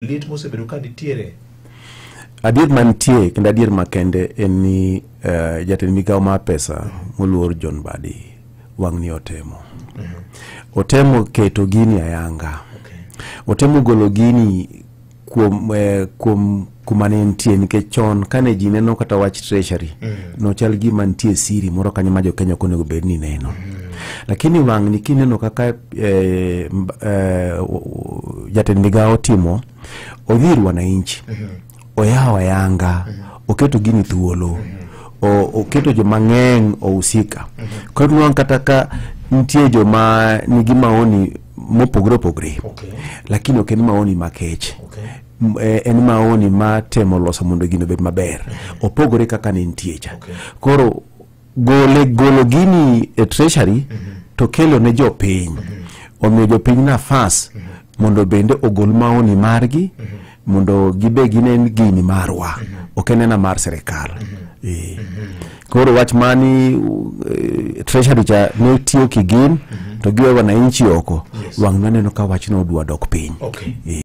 lit mose bedo ka nitiere adier mantie kendo adier makende en ni jatend migawo mar pesa moluor John Mbadi wang'ni otemo keto gini ayanga. Otemo golo gini kuom kuma ne nitie nikech chon kane ji neno kata wach treasury no chal gima nitie siri moro kanyo ma jo Kenya ok onego bed ni neno. Lakini wang'ni kineno kaka jatend migawo timo odhir wananchi oyawo ayanga oketo gini thuolo oketo joma ng'eny ohusika koro kata ka nitie joma nigi maoni mopogore opogore lakini ok en maoni makech en maoni ma temo loso mondo gino bed maber opogore kaka ne nitie cha koro golo gini e treasury to kelo ne jopiny omiyo jopiny nafas mondo bende ogol maoni margi mondo gibe ginen gini marwa ok en mar serikal. Koro wach mani treasury cha ne tiyo kigin to giwe wananchi oko wang' naneno ka wachno odwa dok piny.